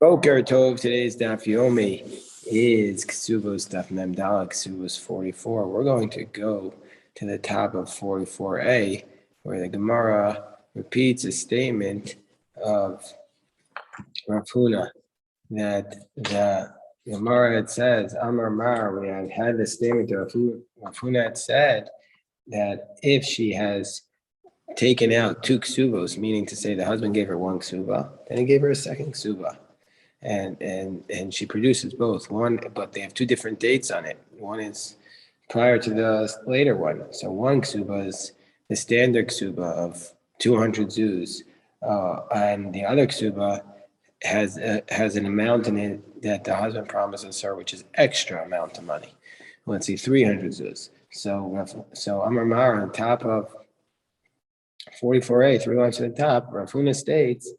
Boker Tov, today's Daf Yomi is Kesubos Daf Mem Dalek, Kesubos 44. We're going to go to the top of 44a, where the Gemara repeats a statement of Rav Huna that the Gemara had says, Amar Mar, we had the statement of Rav Huna had said that if she has taken out two ksubos, meaning to say the husband gave her one ksuba, then he gave her a second ksuba. And she produces both. One, but they have two different dates on it. One is prior to the later one. So one ksuba is the standard ksuba of 200 zuz, and the other ksuba has an amount in it that the husband promises her, which is extra amount of money. Let's see, 300 zuz. So Amar Mar on top of 44a, 3 lines to the top, Rav Huna states,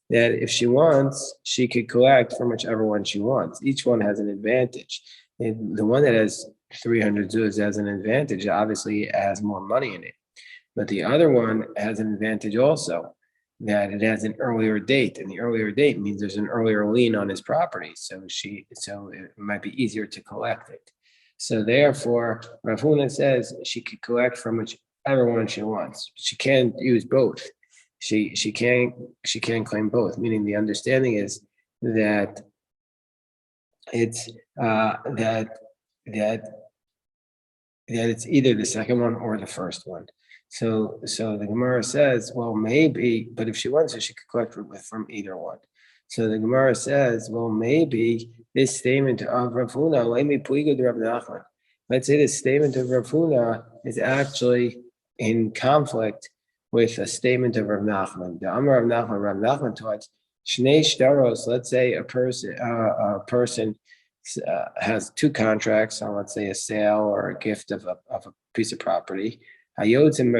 that if she wants, she could collect from whichever one she wants. Each one has an advantage. And the one that has 300 zuz has an advantage. Obviously, it has more money in it. But the other one has an advantage also, that it has an earlier date. And the earlier date means there's an earlier lien on his property. So it might be easier to collect it. So therefore, Rav Huna says she could collect from whichever one she wants. She can't use both. She can't claim both. Meaning the understanding is that it's that it's either the second one or the first one. So the Gemara says, well, maybe, but if she wants it, she could collect from either one. So the Gemara says, well, maybe this statement of Rav Huna, let's say this statement of Rav Huna is actually in conflict with a statement of Rav Nachman. The Amar Rav Nachman taught Shnei Shtaros. Let's say a person has two contracts on, let's say, a sale or a gift of a piece of property. Same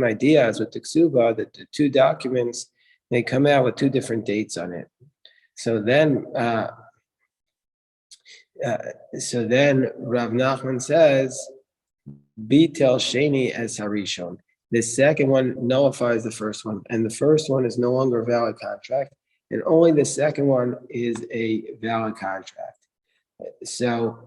idea as with the Ksuba, that the two documents, they come out with two different dates on it. So then Rav Nachman says, Bitel Sheni as Harishon. The second one nullifies the first one, and the first one is no longer a valid contract, and only the second one is a valid contract. So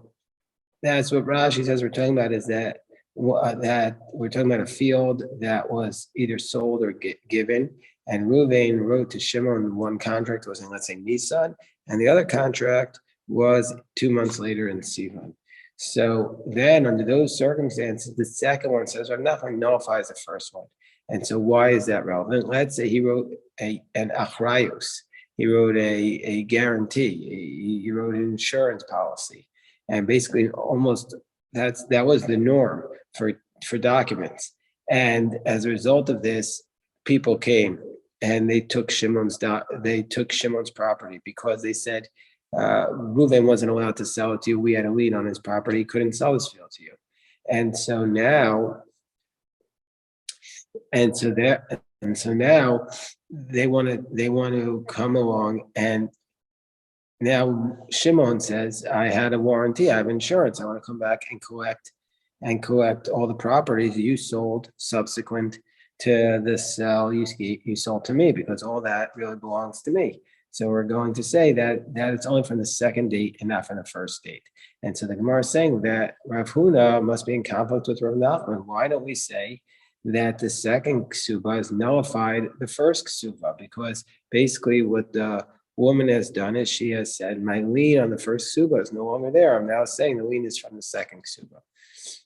that's what Rashi says we're talking about, is that we're talking about a field that was either sold or given, and Reuven wrote to Shimon one contract was in, let's say, Nisan, and the other contract was 2 months later in Sivan. So then, under those circumstances, the second one says, I'm not going to nullify the first one. And so why is that relevant? Let's say he wrote an achrayus. He wrote a guarantee. He wrote an insurance policy. And basically almost that was the norm for documents. And as a result of this, people came and they took Shimon's property because they said, Reuven wasn't allowed to sell it to you. We had a lien on his property. He couldn't sell this field to you. And so now they want to come along, and now Shimon says, I had a warranty, I have insurance. I want to come back and collect all the properties you sold subsequent to the sale you sold to me, because all that really belongs to me. So we're going to say that it's only from the second date and not from the first date. And so the Gemara is saying that Rav Huna must be in conflict with Rav Nachman. Why don't we say that the second ksuba has nullified the first ksuba? Because basically what the woman has done is she has said, my lien on the first ksuba is no longer there. I'm now saying the lien is from the second ksuba.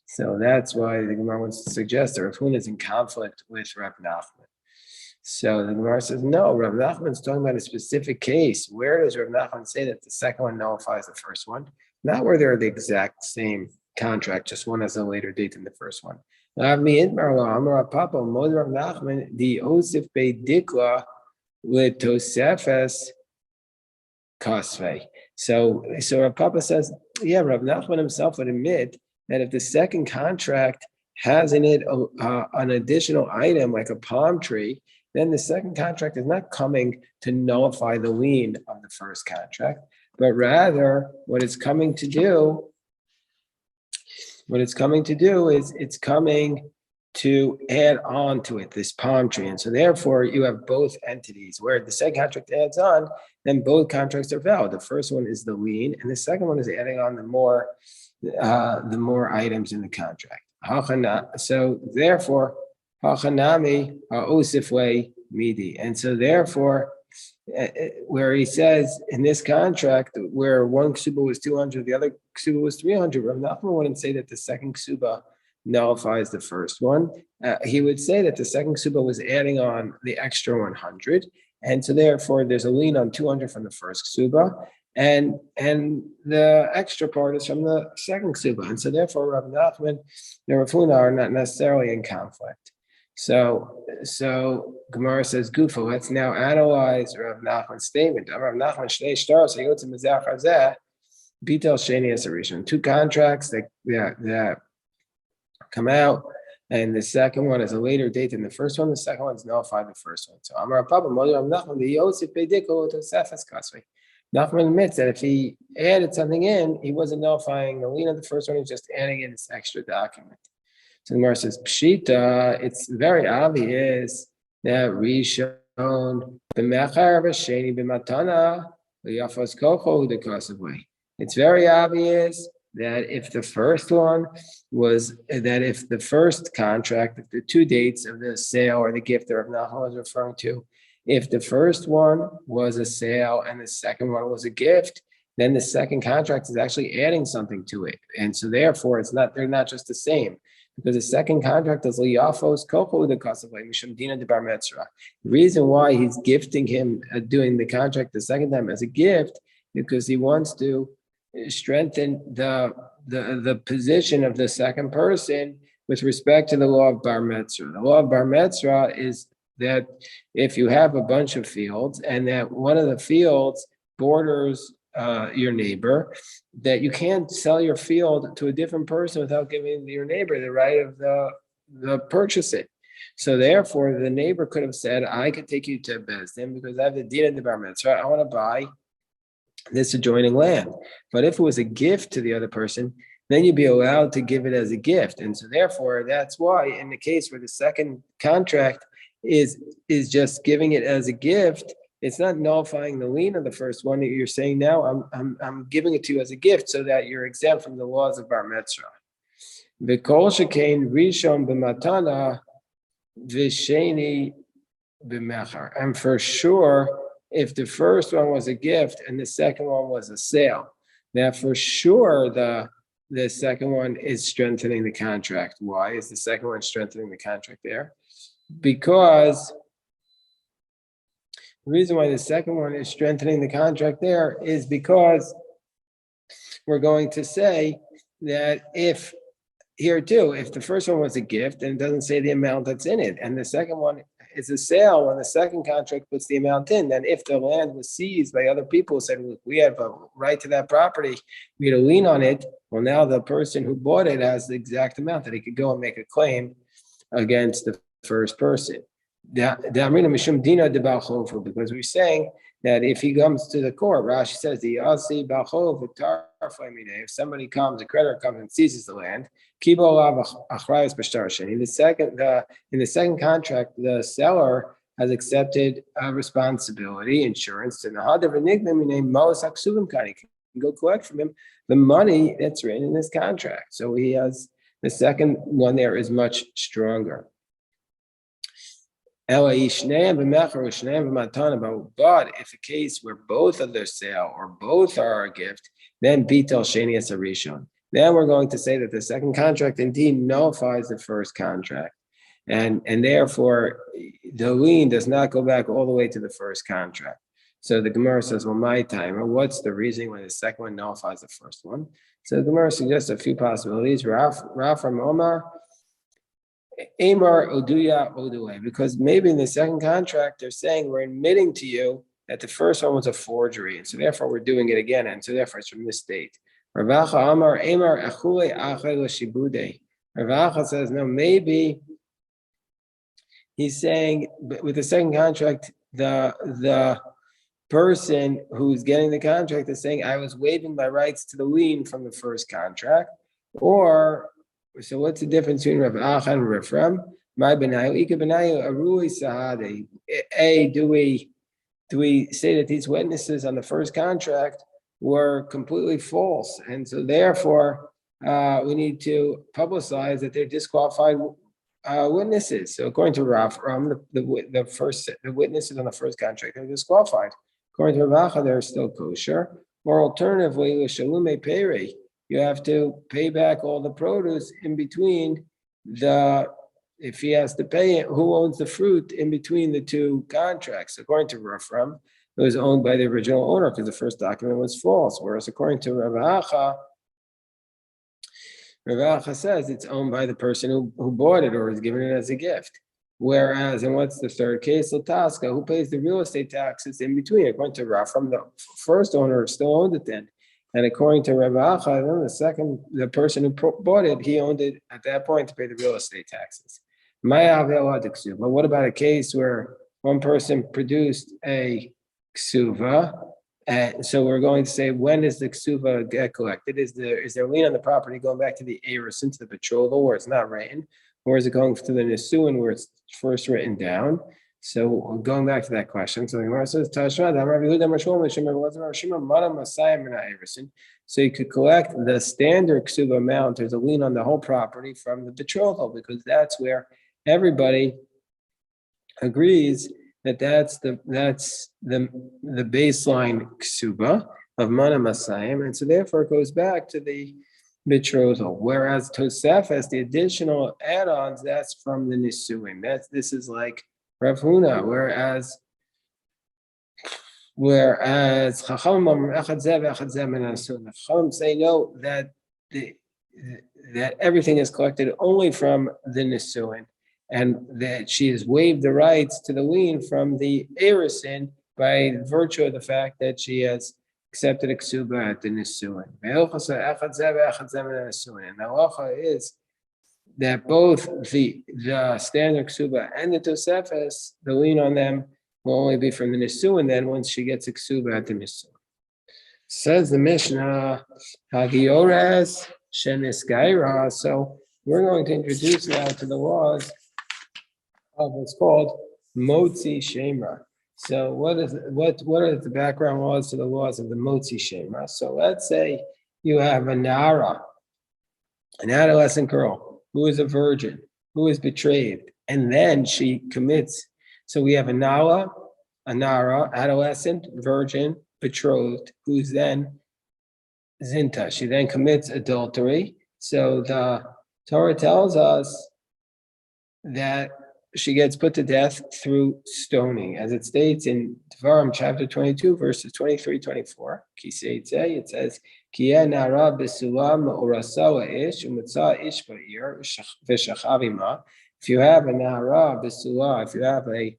So that's why the Gemara wants to suggest that Rav Huna is in conflict with Rav Nachman. So the Gemara says, no, Rav Nachman's talking about a specific case. Where does Rav Nachman say that the second one nullifies the first one? Not where they're the exact same contract, just one has a later date than the first one. So Rav Papa says, yeah, Rav Nachman himself would admit that if the second contract has in it an additional item like a palm tree, then the second contract is not coming to nullify the lien of the first contract, but rather what it's coming to do is it's coming to add on to it, this palm tree. And so therefore you have both entities where the second contract adds on, then both contracts are valid. The first one is the lien, and the second one is adding on the more items in the contract. So therefore, hachanami osifwe midi. And so therefore, where he says in this contract where one ksuba was 200, the other ksuba was 300, Rav Nachman wouldn't say that the second ksuba nullifies the first one. He would say that the second ksuba was adding on the extra 100, and so therefore there's a lien on 200 from the first ksuba, and the extra part is from the second ksuba, and so therefore Rav Nachman and Rav Huna are not necessarily in conflict. So Gemara says, Gufa, let's now analyze Rav Nachman's statement. Rav Nachman shnei shtaros hayotze mizach hazeh bitel sheni es harishon. Two contracts that come out, and the second one is a later date than the first one. The second one is nullified the first one. So Amar Papa Rav Nachman the Yosef Beidiko to Sefes Kasvei. Nachman admits that if he added something in, he wasn't nullifying the lien of the first one; he was just adding in this extra document. So the Gemara says, Pshita, it's very obvious that Rishon b'mechar v'sheni b'matana v'yafos kocho the kasavei. It's very obvious that if the first contract, if the two dates of the sale or the gift that Rav Nachman was referring to, if the first one was a sale and the second one was a gift, then the second contract is actually adding something to it. And so therefore they're not just the same. Because the second contract is liyafos kocho the kasavei mishum dina de bar metzra. The reason why he's gifting him doing the contract the second time as a gift, because he wants to strengthen the position of the second person with respect to the law of bar metzra. The law of bar metzra is that if you have a bunch of fields and that one of the fields borders your neighbor, that you can't sell your field to a different person without giving your neighbor the right of the purchase it. So therefore, the neighbor could have said, I could take you to Beis Din because I have the deed of the bar mitzvah. I want to buy this adjoining land. But if it was a gift to the other person, then you'd be allowed to give it as a gift. And so therefore, that's why in the case where the second contract is just giving it as a gift, it's not nullifying the lien of the first one that you're saying now. I'm giving it to you as a gift so that you're exempt from the laws of bar mitzvah. V'kol shekain rishon b'matana v'sheni b'mechar. And for sure, if the first one was a gift and the second one was a sale, now for sure the second one is strengthening the contract. Why is the second one strengthening the contract there? Because the reason why the second one is strengthening the contract there is because we're going to say that if the first one was a gift and it doesn't say the amount that's in it, and the second one is a sale, when the second contract puts the amount in, then if the land was seized by other people who said, look, we have a right to that property, we had a lien on it, well, now the person who bought it has the exact amount that he could go and make a claim against the first person. Because we're saying that if he comes to the court, Rashi says if somebody comes, a creditor comes and seizes the land, in the second contract, the seller has accepted a responsibility, insurance, and he can go collect from him the money that's written in this contract. So he has the second one there is much stronger. But if a case where both of their sale or both are a gift, then bitel sheni es harishon. Then we're going to say that the second contract indeed nullifies the first contract, and therefore the lien does not go back all the way to the first contract. So the Gemara says, well, my time, or what's the reasoning why the second one nullifies the first one? So the Gemara suggests a few possibilities. Raf from Omar. Amar Oduya Odue, because maybe in the second contract they're saying we're admitting to you that the first one was a forgery, and so therefore we're doing it again, and so therefore it's from this date. Ravacha Amar Amar Achule Achel Shibude. Ravacha says no, maybe he's saying with the second contract the person who's getting the contract is saying I was waiving my rights to the lien from the first contract, or So what's the difference between Rav Acha and Rav Ram? My benayu, ika benayu, arui sahade. Do we say that these witnesses on the first contract were completely false, and so therefore we need to publicize that they're disqualified witnesses? So according to Rav Ram, the witnesses on the first contract are disqualified. According to Rav Acha, they're still kosher. Or alternatively, l'shalume pere, you have to pay back all the produce in between if he has to pay it, who owns the fruit in between the two contracts? According to Rav Ram, it was owned by the original owner because the first document was false. Whereas according to Rav Acha says it's owned by the person who bought it or is given it as a gift. Whereas, and what's the third case? Lataska, who pays the real estate taxes in between? According to Rav Ram, the first owner still owned it then. And according to Rav Acha, the person who bought it, he owned it at that point to pay the real estate taxes. But what about a case where one person produced a ksuva? And so we're going to say, when does the ksuva get collected? Is there lien on the property going back to the eris, into the betrothal where it's not written? Or is it going to the nisuin where it's first written down? So going back to that question, so the Gemara says, so you could collect the standard ksuba amount. There's a lien on the whole property from the betrothal because that's where everybody agrees that's the baseline ksuba of mana masayim, and so therefore it goes back to the betrothal. Whereas Tosefes, the additional add-ons, that's from the nisuin. This is like Rav Huna, whereas Chacham say no, that everything is collected only from the nisuin, and that she has waived the rights to the lien from the erisin by virtue of the fact that she has accepted a ksuba at the nisuin. And the halacha is that both the standard ksuba and the tosefes, the lien on them will only be from the nisuin. Then once she gets a ksuba at the nisuin, says the Mishnah, Hagiores Sheniskaira. So we're going to introduce now to the laws of what's called Motzi Shemra. So what are the background laws to the laws of the Motzi Shemra? So let's say you have a Nara, an adolescent girl who is a virgin, who is betrayed, and then she commits. So we have a Nara, adolescent, virgin, betrothed, who's then Zinta. She then commits adultery. So the Torah tells us that she gets put to death through stoning, as it states in Devarim chapter 22, verses 23-24. It says, if you have a nara b'sula, if you have a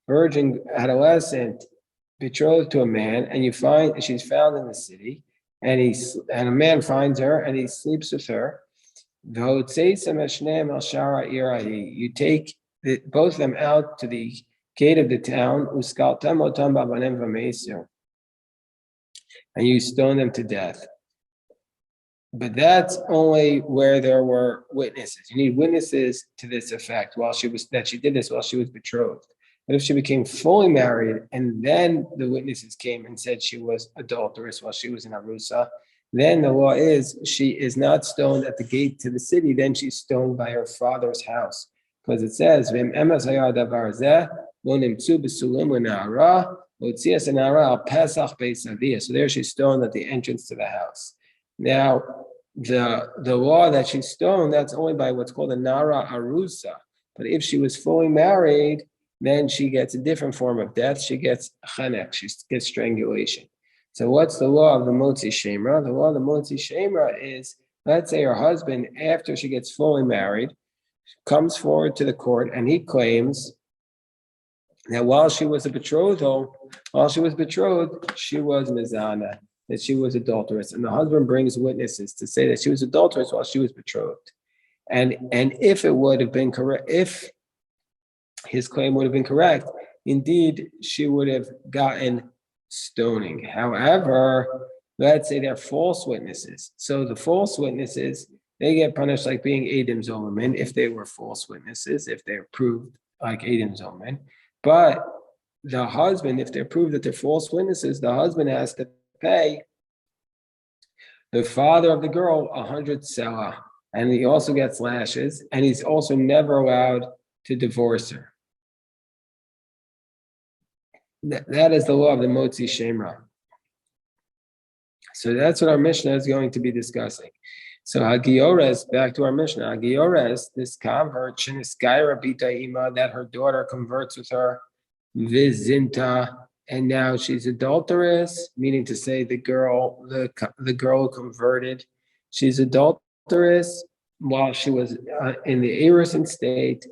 virgin adolescent betrothed to a man, and she's found in the city, and a man finds her and he sleeps with her, you take both of them out to the gate of the town, and you stone them to death. But that's only where there were witnesses. You need witnesses to this effect that she did this while she was betrothed. But if she became fully married and then the witnesses came and said she was adulterous while she was in Arusa, then the law is she is not stoned at the gate to the city, then she's stoned by her father's house. Because it says, so there she's stoned at the entrance to the house. Now, the law that she's stoned, that's only by what's called a Nara Arusa. But if she was fully married, then she gets a different form of death. She gets chanek, she gets strangulation. So what's the law of the Motzi Shemra? The law of the Motzi Shemra is, let's say her husband, after she gets fully married, comes forward to the court and he claims that while she was betrothed, she was mizana, that she was adulterous. And the husband brings witnesses to say that she was adulterous while she was betrothed. And if it would have been correct, if his claim would have been correct, indeed, she would have gotten stoning. However, let's say they're false witnesses. So the false witnesses, they get punished like being Eidim Zolomim if they were false witnesses, if they're proved like Eidim Zolomim. But the husband, if they're proved that they're false witnesses, the husband has to pay the father of the girl 100 selah, and he also gets lashes, and he's also never allowed to divorce her. That is the law of the Motzi Shemra. So that's what our Mishnah is going to be discussing. So Hagiores, back to our Mishnah, Hagiores, this convert, Shiniskaira Bita Ima, that her daughter converts with her, Vizinta, and now she's adulterous, meaning to say the girl who converted, she's adulterous while she was in the Erusin state.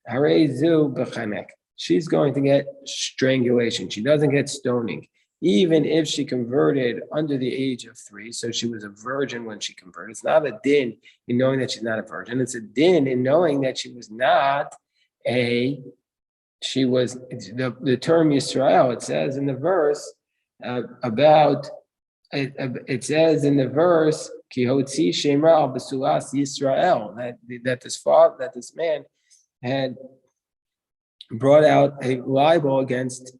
Harezu Bechemek. She's going to get strangulation. She doesn't get stoning. Even if she converted under the age of 3, so she was a virgin when she converted. It's not a din in knowing that she's not a virgin. It's a din in knowing that she was not the term Yisrael. It says in the verse it says in the verse, Kihotzi Shemra B'sulas Yisrael, that this man had brought out a libel against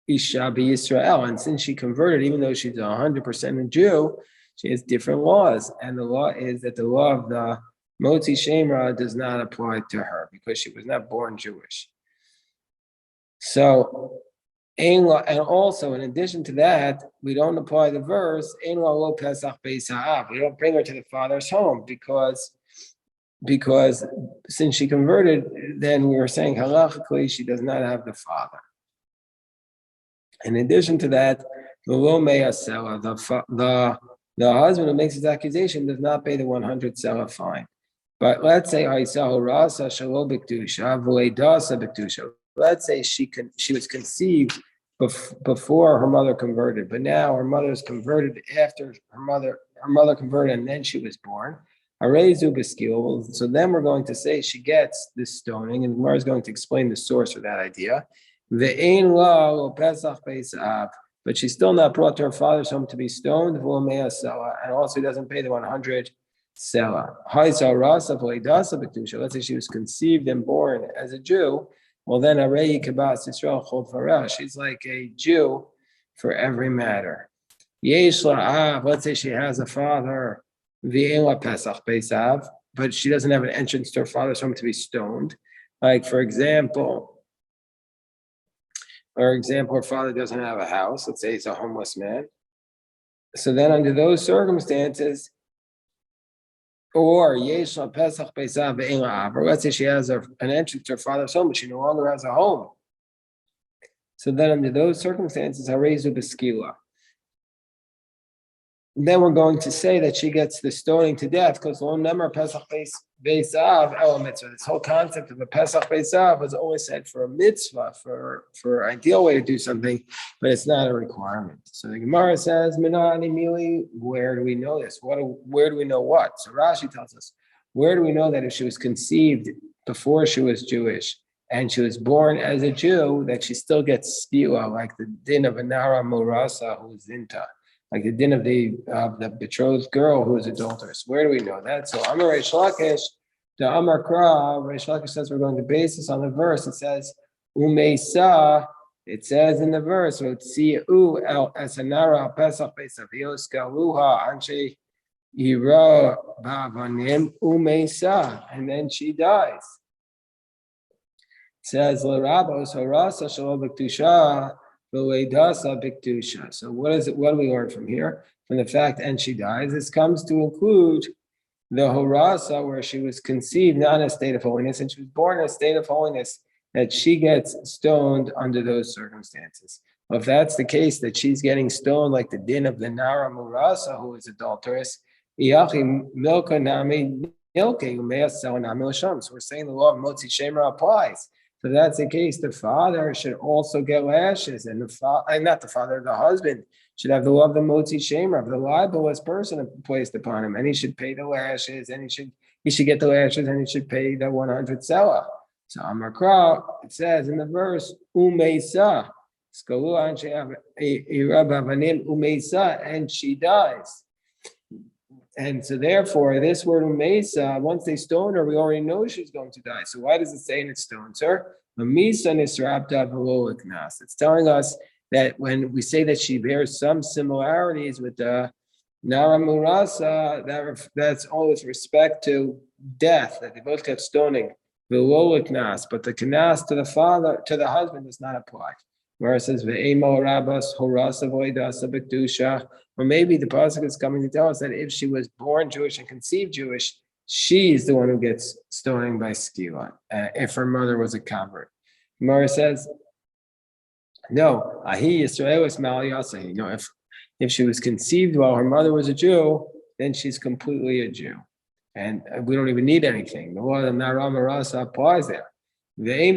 Isha B'Yisrael, and since she converted, even though she's 100% a Jew, she has different laws, and the law is that the law of the Motzi Shemra does not apply to her because she was not born Jewish. So, and also in addition to that, we don't apply the verse Ein lo Pesach Beis Ha'av. We don't bring her to the father's home because since she converted, then we were saying halachically she does not have the father. In addition to that, the husband who makes his accusation does not pay the 100 selah fine. But let's say let's say she was conceived before her mother converted, but now her mother's converted after her mother converted, and then she was born. So then we're going to say she gets this stoning, and Gemara is going to explain the source of that idea. But she's still not brought to her father's home to be stoned, and also doesn't pay the 100 selah. Let's say she was conceived and born as a Jew. Well, then she's like a Jew for every matter. Let's say she has a father, but she doesn't have an entrance to her father's home to be stoned. Like, for example, her father doesn't have a house. Let's say he's a homeless man. So then under those circumstances, or let's say she has an entrance to her father's home, but she no longer has a home. So then under those circumstances, then we're going to say that she gets the stoning to death because this whole concept of a Pesach Beisav was always said for a mitzvah, for an ideal way to do something, but it's not a requirement. So the Gemara says, Minani Mili, where do we know this? Where do we know what? So Rashi tells us, where do we know that if she was conceived before she was Jewish and she was born as a Jew, that she still gets skila, like the din of a Nara Murasa who is Zinta? Like the din of the betrothed girl who is adulterous. Where do we know that? So Amar Reish Lakish, the Amar Kra, Reish Lakish says we're going to base this on the verse. It says Umeisa. It says in the verse, Utzi'u el esanara pesach besavios galuha anche ira bavanim umeisa, and then she dies. It says L'rabos harasa shalom b'ktusha. So what do we learn from here? From the fact, and she dies, this comes to include the horasa, where she was conceived not in a state of holiness, and she was born in a state of holiness, that she gets stoned under those circumstances. Well, if that's the case, that she's getting stoned like the din of the Nara Murasa, who is adulterous, so we're saying the law of Motzi Shemra applies. So that's the case. The father should also get lashes, and the husband should have the law of the Motzi Shemra, of the libelous person placed upon him, and he should pay the lashes, and he should get the lashes, and he should pay the 100 selah. So Amar Kra, it says in the verse, Umeisa, and she dies. And so therefore, this word umesa, once they stone her, we already know she's going to die. So why does it say it stones her? It's telling us that when we say that she bears some similarities with the Nara Murasa, that's all with respect to death, that they both get stoning. But the knas to the father, to the husband, does not apply. Where it says, or maybe the pasuk is coming to tell us that if she was born Jewish and conceived Jewish, she's the one who gets stoning by skila, if her mother was a convert. Gemara says, no, ahi Yisrael is mal yasahi. No, if she was conceived while her mother was a Jew, then she's completely a Jew. And we don't even need anything. The law of Nara Marasa applies there. Maybe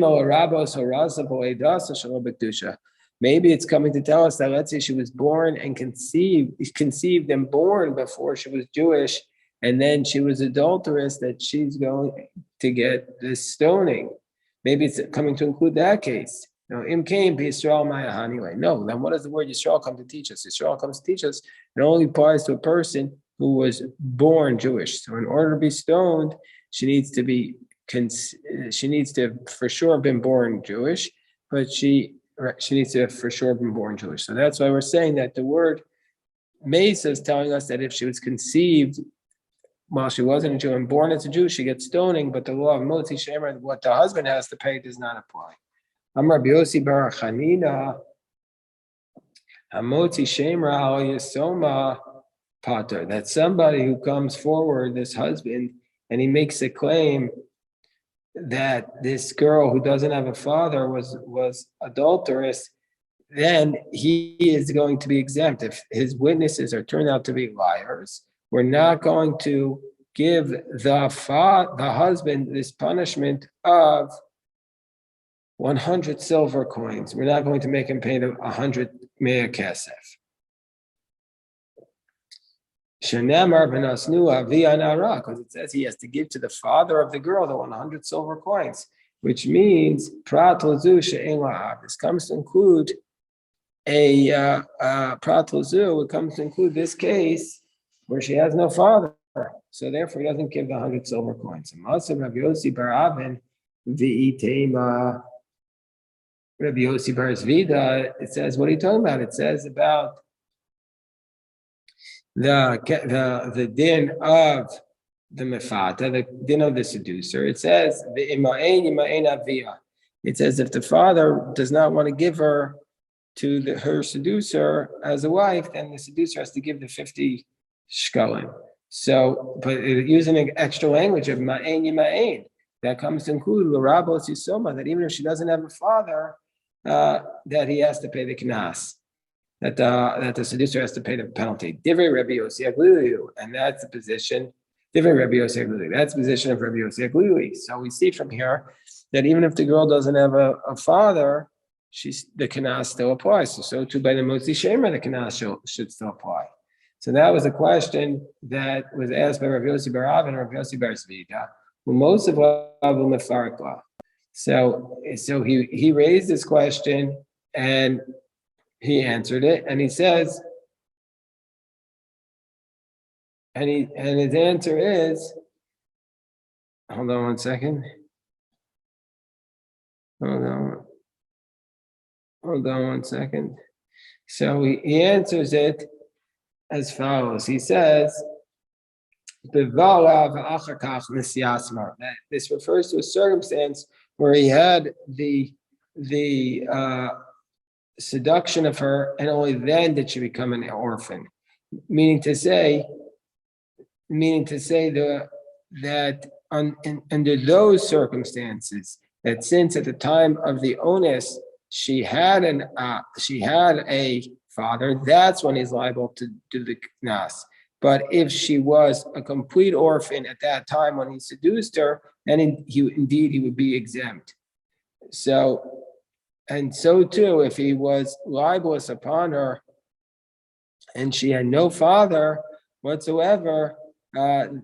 it's coming to tell us that, let's say she was born and conceived and born before she was Jewish, and then she was adulterous, that she's going to get this stoning. Maybe it's coming to include that case. No, Im came be Yisrael Maya anyway. No, then what does the word Yisrael come to teach us? Yisrael comes to teach us it only applies to a person who was born Jewish. So in order to be stoned, she needs to for sure have been born Jewish, but she needs to have for sure been born Jewish. So that's why we're saying that the word Mesa is telling us that if she was conceived while she wasn't a Jew and born as a Jew, she gets stoning, but the law of Motzi Shemer, what the husband has to pay, does not apply. Amar Biosi Bar Chanina, Hamotzi Shemer al Yisoma Pater, that somebody who comes forward, this husband, and he makes a claim that this girl who doesn't have a father was adulterous, then he is going to be exempt. If his witnesses are turned out to be liars, we're not going to give the husband this punishment of 100 silver coins. We're not going to make him pay the 100 mea kesef. Because it says he has to give to the father of the girl the 100 silver coins, which means this comes to include it comes to include this case where she has no father, so therefore he doesn't give the 100 silver coins. Rabbi Yossi Bar Zvida, it says, what are you talking about? It says about the din of the mefata, the din of the seducer. It says the ima'en avia. It says if the father does not want to give her to her seducer as a wife, then the seducer has to give the 50 shkalim. So, but using an extra language of ma'en yima'en, that comes to include l'rabos yisoma, that even if she doesn't have a father, that he has to pay the knas. That the seducer has to pay the penalty. Divrei Rabbi Yossi Aglili, and that's the position. Divrei Rabbi Yossi Aglili, that's the position of Rabbi Yossi Aglili. So we see from here that even if the girl doesn't have a father, the knas still applies. So too by the Motzi Shemer, the knas should still apply. So that was a question that was asked by Rabbi Yossi Bar Av and Rabbi Yossi Bar Zvida, who most of Abu Mefarikla. So he raised this question and he answered it, and he says, and his answer is, hold on one second. Hold on one second. So he answers it as follows. He says, this refers to a circumstance where he had the seduction of her, and only then did she become an orphan. Meaning to say that under those circumstances, that since at the time of the onus she had a father, that's when he's liable to do the knas. But if she was a complete orphan at that time when he seduced her, then he would be exempt. So too, if he was libelous upon her and she had no father whatsoever, then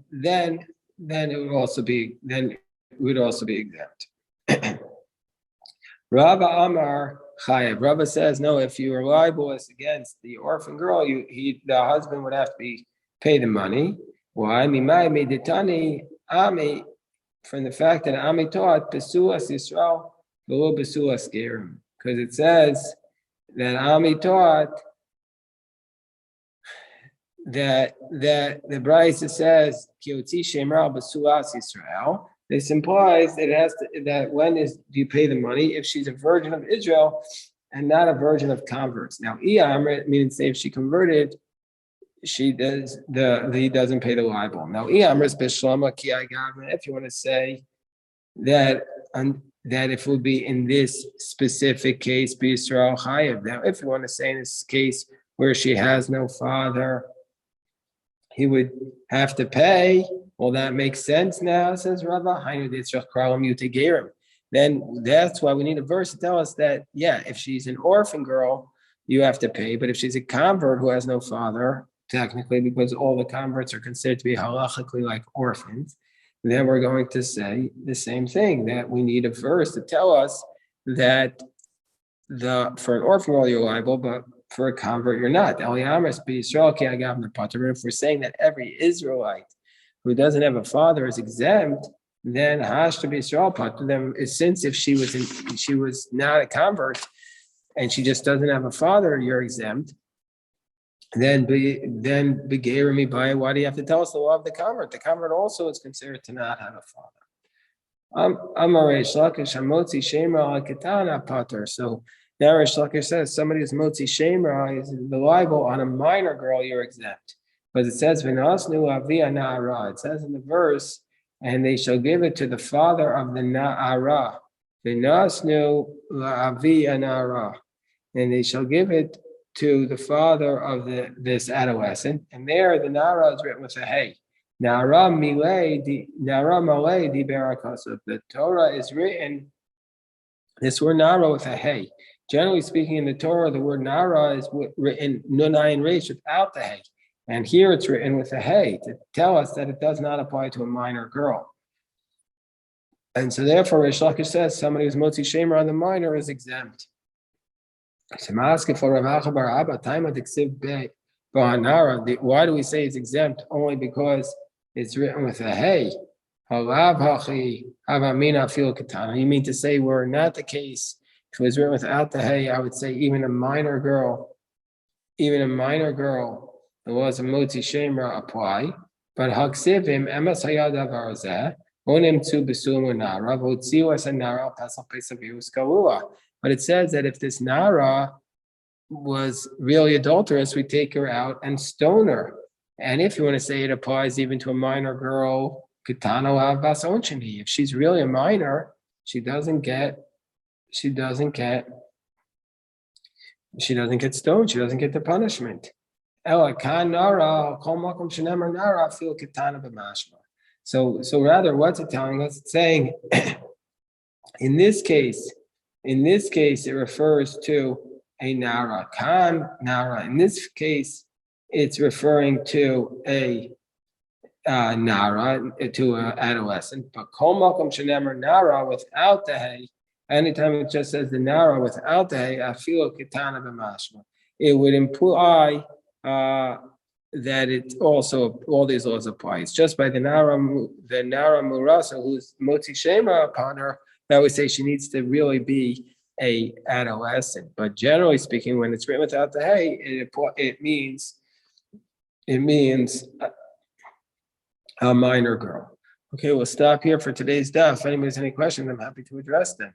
it would also be exempt. Rabba Amar Chayev. Rabba says, no, if you are libelous against the orphan girl, the husband would have to pay the money. Why? Mimai meditani ami, from the fact that Ami taught Besuas Yisrael, below Besuas Gerim. Because it says that Ami taught that the Brisa says Kioti Shemar Besuas Yisrael. This implies that it has to, that when do you pay the money? If she's a virgin of Israel and not a virgin of converts. Now, Iyamr, meaning say if she converted, he doesn't pay the libel. Now, Iyamr is Bishlama Ki Agavna. If you want to say that that if it would be in this specific case, be Yisrael Chayev. Now, if you want to say in this case where she has no father, he would have to pay. Well, that makes sense now, says Rava. Then that's why we need a verse to tell us that, yeah, if she's an orphan girl, you have to pay. But if she's a convert who has no father, technically, because all the converts are considered to be halachically like orphans, then we're going to say the same thing, that we need a verse to tell us that for an orphan girl you're liable, but for a convert you're not. If we're saying that every Israelite who doesn't have a father is exempt, then Hash to be Israel Pater. Then since if she was not a convert and she just doesn't have a father, you're exempt. Then begerimi by, why do you have to tell us the law of the convert? The convert also is considered to not have a father. So now Reish Lakish says somebody who's motzi shemra is the libel on a minor girl, you're exempt. But it says v'nasnu avia na'ara. It says in the verse, and they shall give it to the father of the na'ara. V'nasnu avia na'ara, and they shall give it to the father of this adolescent, and there the Nara is written with a hey. Nara male di barakasov. The Torah is written, this word Nara with a hey. Generally speaking, in the Torah, the word Nara is written Nunayin Reish without the hey. And here it's written with a hey to tell us that it does not apply to a minor girl. And so therefore, Reish Lakish says somebody who's Motzi Shemer on the minor is exempt. Why do we say it's exempt? Only because it's written with a hey. You mean to say we're not the case? If it was written without the hey, I would say even a minor girl, the laws of Motzi Shemra apply. But Haksivim emes hayadav arzeh onim tu besumu nara votziu es nara pasal pesavius kalua. But it says that if this Nara was really adulterous, we take her out and stone her. And if you want to say it applies even to a minor girl, Kitano Avas Onchini, if she's really a minor, she doesn't get stoned, she doesn't get the punishment. So rather, what's it telling us? It's saying in this case, it refers to a Nara. Nara. In this case, it's referring to a Nara, to an adolescent. But Kol Makom Shenemer Nara without the hey, anytime it just says the Nara without the hey, Afilo Kitana B'mashma, it would imply that it also, all these laws apply. It's just by the Nara Murasa, who's Motzi Shema upon her, that would say she needs to really be a adolescent. But generally speaking, when it's written without the hey, it means a minor girl. Okay, we'll stop here for today's daf. If anybody has any questions, I'm happy to address them.